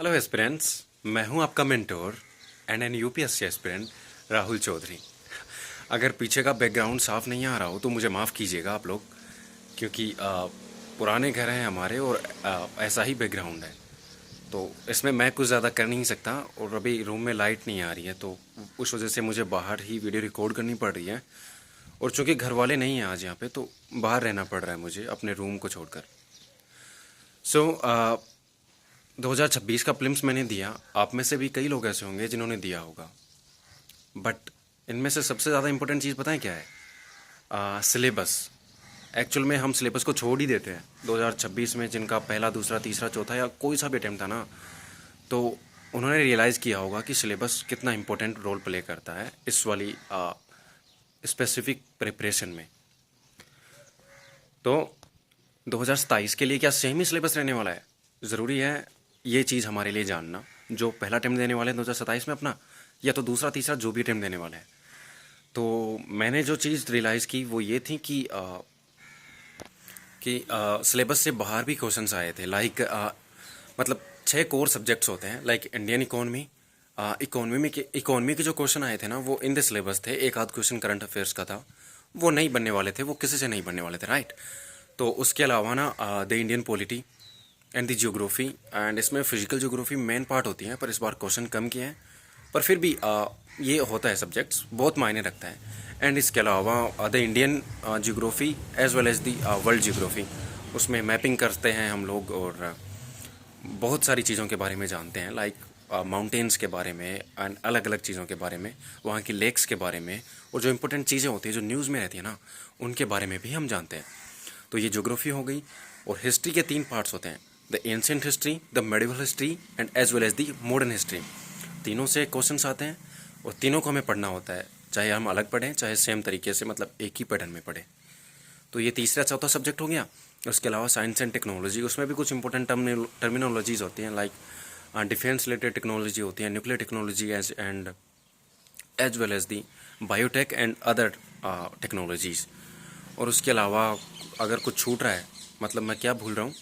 Hello aspirants. मैं हूं आपका mentor and an UPSC aspirant Rahul Chaudhary. अगर पीछे का बैकग्राउंड साफ नहीं आ रहा हो तो मुझे माफ़ कीजिएगा आप लोग, क्योंकि पुराने घर हैं हमारे और ऐसा ही बैकग्राउंड है। तो इसमें मैं कुछ ज़्यादा कर नहीं सकता और अभी रूम में लाइट नहीं आ रही है, तो उस वजह से मुझे बाहर ही वीडियो रिकॉर्ड करनी पड़ रही है। और चूंकि घर वाले नहीं हैं आज यहाँ पे, तो बाहर रहना पड़ रहा है मुझे अपने रूम को छोड़कर। सो 2026 का प्रीलिम्स मैंने दिया। आप में से भी कई लोग ऐसे होंगे जिन्होंने दिया होगा, बट इनमें से सबसे ज़्यादा इंपॉर्टेंट चीज़ पता है क्या है? सिलेबस। एक्चुअल में हम सिलेबस को छोड़ ही देते हैं 2026 में। जिनका पहला, दूसरा, तीसरा, चौथा या कोई सा भी अटैम्प्ट था ना, तो उन्होंने रियलाइज़ किया होगा कि सिलेबस कितना इंपॉर्टेंट रोल प्ले करता है इस वाली स्पेसिफिक प्रिपरेशन में। तो 2027 के लिए क्या सेम ही सिलेबस रहने वाला है? ज़रूरी है ये चीज़ हमारे लिए जानना। जो पहला अटैम्प्ट देने वाले हैं 2027 में अपना, या तो दूसरा, तीसरा, जो भी अटैम्प्ट देने वाला है। तो मैंने जो चीज़ रियलाइज़ की वो ये थी कि सिलेबस से बाहर भी क्वेश्चंस आए थे। लाइक मतलब 6 कोर सब्जेक्ट्स होते हैं, लाइक इंडियन इकोनॉमी। इकोनॉमी के जो क्वेश्चन आए थे ना, वो इन द सिलेबस थे। एक आध क्वेश्चन करंट अफेयर्स का था, वो नहीं बनने वाले थे, वो किसी से नहीं बनने वाले थे, राइट। तो उसके अलावा ना the Indian polity and the geography, and इसमें फिजिकल जियोग्राफी मेन पार्ट होती है, पर इस बार क्वेश्चन कम किए हैं। पर फिर भी ये होता है, सब्जेक्ट्स बहुत मायने रखता है। एंड इसके अलावा the Indian geography as well as the world geography, उसमें मैपिंग करते हैं हम लोग और बहुत सारी चीज़ों के बारे में जानते हैं, लाइक माउंटेन्स के बारे में एंड अलग अलग चीज़ों के बारे में, वहाँ की लेक्स के बारे में, और जो इंपॉर्टेंट चीज़ें होती हैं जो न्यूज़ में रहती है ना, उनके बारे में भी हम जानते हैं। तो ये ज्योग्राफी हो गई। और हिस्ट्री के 3 पार्ट्स होते हैं, the ancient history, the medieval history and as well as the modern history. तीनों से क्वेश्चंस आते हैं और तीनों को हमें पढ़ना होता है, चाहे हम अलग पढ़ें चाहे सेम तरीके से, मतलब एक ही पैटर्न में पढ़ें। तो ये तीसरा चौथा सब्जेक्ट हो गया। उसके अलावा साइंस एंड टेक्नोलॉजी, उसमें भी कुछ इंपॉर्टेंट टर्मिनोलॉजीज होती हैं, लाइक डिफेंस रिलेटेड टेक्नोलॉजी होती है, nuclear technology as well as the biotech and other technologies. और उसके अलावा अगर कुछ छूट रहा है, मतलब मैं क्या भूल रहा हूँ,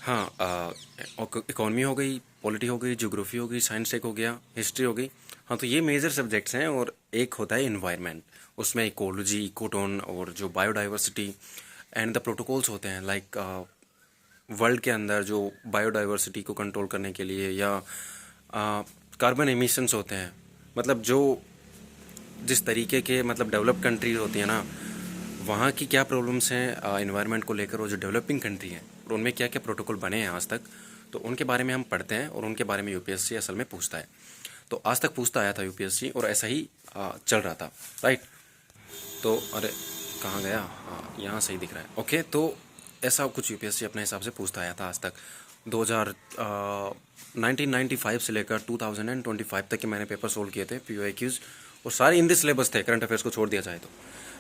हाँ, इकोनॉमी हो गई, पॉलिटी हो गई, ज्योग्राफी हो गई, साइंस एक हो गया, हिस्ट्री हो गई। हाँ, तो ये मेजर सब्जेक्ट्स हैं। और एक होता है इन्वायरमेंट, उसमें इकोलॉजी, इकोटोन और जो बायोडाइवर्सिटी एंड द प्रोटोकॉल्स होते हैं, लाइक वर्ल्ड के अंदर जो बायोडाइवर्सिटी को कंट्रोल करने के लिए, या कार्बन एमिशंस होते हैं, मतलब जो जिस तरीके के मतलब डेवलप्ड कंट्रीज होती हैं ना, वहाँ की क्या प्रॉब्लम्स हैं इन्वायरमेंट को लेकर, और जो डेवलपिंग कंट्री हैं और उनमें क्या क्या प्रोटोकॉल बने हैं आज तक, तो उनके बारे में हम पढ़ते हैं और उनके बारे में यूपीएससी असल में पूछता है। तो आज तक पूछता आया था यूपीएससी, और ऐसा ही चल रहा था, राइट। तो अरे कहाँ गया? हाँ, यहाँ सही दिख रहा है, ओके। तो ऐसा कुछ यूपीएससी अपने हिसाब से पूछता आया था आज तक। 1995 से लेकर 2025 तक के मैंने पेपर सोल्व किए थे, पीओआईक्यूज, और सारे इन दिस सिलेबस थे, करंट अफेयर्स को छोड़ दिया जाए तो।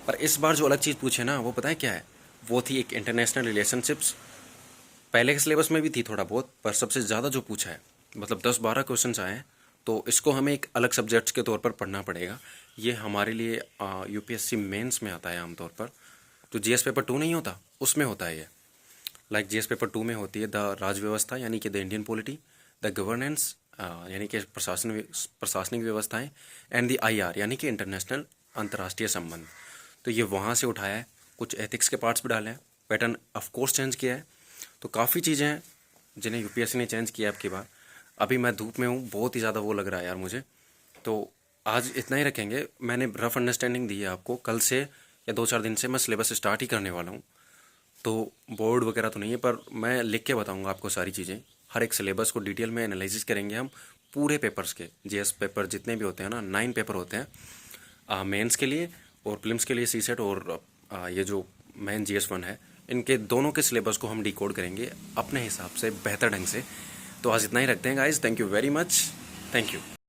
पर इस बार जो अलग चीज़ पूछे ना, वो पता है क्या है? वो थी एक इंटरनेशनल रिलेशनशिप्स। पहले के सिलेबस में भी थी थोड़ा बहुत, पर सबसे ज़्यादा जो पूछा है, मतलब 10-12 क्वेश्चन आए हैं, तो इसको हमें एक अलग सब्जेक्ट्स के तौर पर पढ़ना पड़ेगा। ये हमारे लिए यूपीएससी मेंस में आता है आमतौर पर। जो जीएस पेपर 2 नहीं होता, उसमें होता है ये। लाइक जीएस पेपर 2 में होती है द राज व्यवस्था, यानी कि the Indian polity, the governance, यानी कि प्रशासनिक व्यवस्थाएं, एंड द आईआर, यानी कि इंटरनेशनल, अंतर्राष्ट्रीय संबंध। तो ये वहाँ से उठाया है। कुछ एथिक्स के पार्ट्स भी डाले हैं, पैटर्न ऑफ कोर्स चेंज किया है। तो काफ़ी चीज़ें हैं जिन्हें यूपीएससी ने चेंज किया है आपकी बार। अभी मैं धूप में हूँ, बहुत ही ज़्यादा वो लग रहा है यार मुझे। तो आज इतना ही रखेंगे। मैंने रफ अंडरस्टैंडिंग दी है आपको। कल से या 2-4 दिन से मैं सिलेबस स्टार्ट ही करने वाला हूँ। तो बोर्ड वगैरह तो नहीं है, पर मैं लिख के बताऊँगा आपको सारी चीज़ें। हर एक सिलेबस को डिटेल में एनालिसिस करेंगे हम, पूरे पेपर्स के। जीएस पेपर जितने भी होते हैं ना, 9 पेपर होते हैं मेंस के लिए, और प्रीलिम्स के लिए सीसेट, और ये जो मेन जीएस 1 है, इनके दोनों के सिलेबस को हम डिकोड करेंगे अपने हिसाब से बेहतर ढंग से। तो आज इतना ही रखते हैं guys. Thank you very much. Thank you.